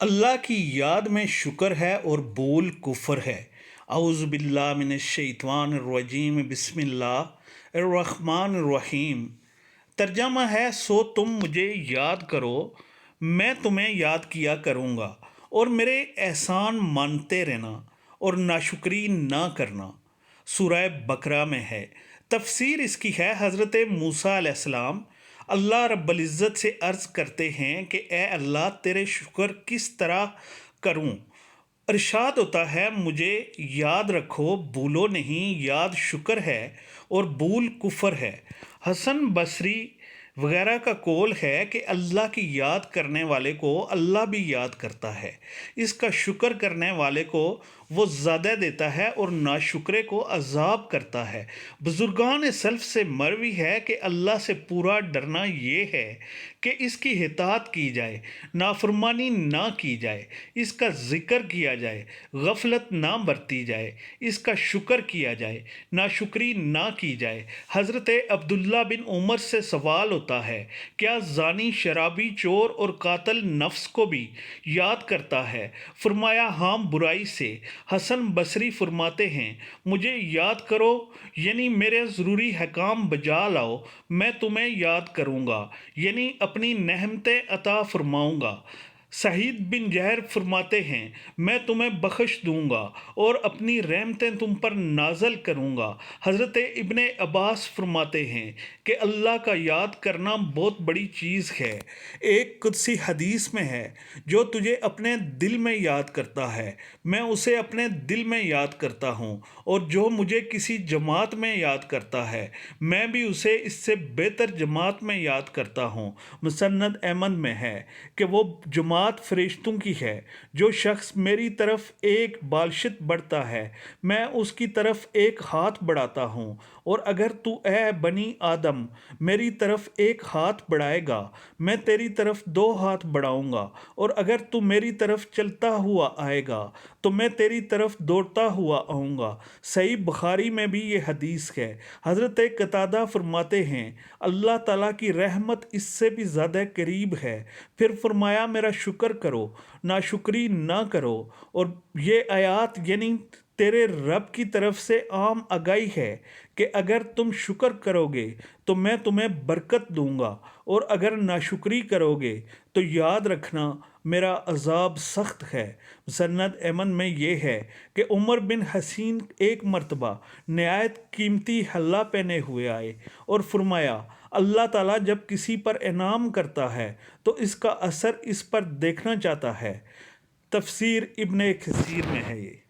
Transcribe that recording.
اللہ کی یاد میں شکر ہے اور بول کفر ہے۔ اعوذ باللہ من الشیطان الرجیم، بسم اللہ الرحمن الرحیم۔ ترجمہ ہے، سو تم مجھے یاد کرو، میں تمہیں یاد کیا کروں گا، اور میرے احسان مانتے رہنا اور ناشکری نہ کرنا۔ سورہ بقرہ میں ہے۔ تفسیر اس کی ہے، حضرت موسیٰ علیہ السلام اللہ رب العزت سے عرض کرتے ہیں کہ اے اللہ، تیرے شکر کس طرح کروں؟ ارشاد ہوتا ہے، مجھے یاد رکھو، بھولو نہیں، یاد شکر ہے اور بھول کفر ہے۔ حسن بصری وغیرہ کا قول ہے کہ اللہ کی یاد کرنے والے کو اللہ بھی یاد کرتا ہے، اس کا شکر کرنے والے کو وہ زیادہ دیتا ہے اور ناشکرے کو عذاب کرتا ہے۔ بزرگان سلف سے مروی ہے کہ اللہ سے پورا ڈرنا یہ ہے کہ اس کی اطاعت کی جائے، نافرمانی نہ کی جائے، اس کا ذکر کیا جائے، غفلت نہ برتی جائے، اس کا شکر کیا جائے، ناشکری نہ کی جائے۔ حضرت عبداللہ بن عمر سے سوال ہوتا ہے، کیا زانی، شرابی، چور اور قاتل نفس کو بھی یاد کرتا ہے؟ فرمایا، ہاں، برائی سے۔ حسن بصری فرماتے ہیں، مجھے یاد کرو یعنی میرے ضروری حکام بجا لاؤ، میں تمہیں یاد کروں گا یعنی اپنی نعمتیں عطا فرماؤں گا۔ سعید بن جبیر فرماتے ہیں، میں تمہیں بخش دوں گا اور اپنی رحمتیں تم پر نازل کروں گا۔ حضرت ابن عباس فرماتے ہیں کہ اللہ کا یاد کرنا بہت بڑی چیز ہے۔ ایک قدسی حدیث میں ہے، جو تجھے اپنے دل میں یاد کرتا ہے میں اسے اپنے دل میں یاد کرتا ہوں، اور جو مجھے کسی جماعت میں یاد کرتا ہے میں بھی اسے اس سے بہتر جماعت میں یاد کرتا ہوں۔ مسند احمد میں ہے کہ وہ جماعت فرشتوں کی ہے، جو شخص میری طرف ایک بالشت بڑھتا ہے میں اس کی طرف ایک ہاتھ بڑھاتا ہوں، اور اگر تو اے بنی آدم میری طرف ایک ہاتھ بڑھائے گا میں تیری طرف 2 ہاتھ بڑھاؤں گا، اور اگر تو میری طرف چلتا ہوا آئے گا تو میں تیری طرف دوڑتا ہوا آؤں گا۔ صحیح بخاری میں بھی یہ حدیث ہے۔ حضرت قتادہ فرماتے ہیں، اللہ تعالیٰ کی رحمت اس سے بھی زیادہ قریب ہے۔ پھر فرمایا، میرا شکر کرو، ناشکری نہ کرو۔ اور یہ آیات یعنی تیرے رب کی طرف سے عام آگاہی ہے کہ اگر تم شکر کرو گے تو میں تمہیں برکت دوں گا، اور اگر ناشکری کرو گے تو یاد رکھنا میرا عذاب سخت ہے۔ مسند احمد میں یہ ہے کہ عمر بن حسین ایک مرتبہ نہایت قیمتی حلہ پہنے ہوئے آئے اور فرمایا، اللہ تعالیٰ جب کسی پر انعام کرتا ہے تو اس کا اثر اس پر دیکھنا چاہتا ہے۔ تفسیر ابن کثیر میں ہے یہ۔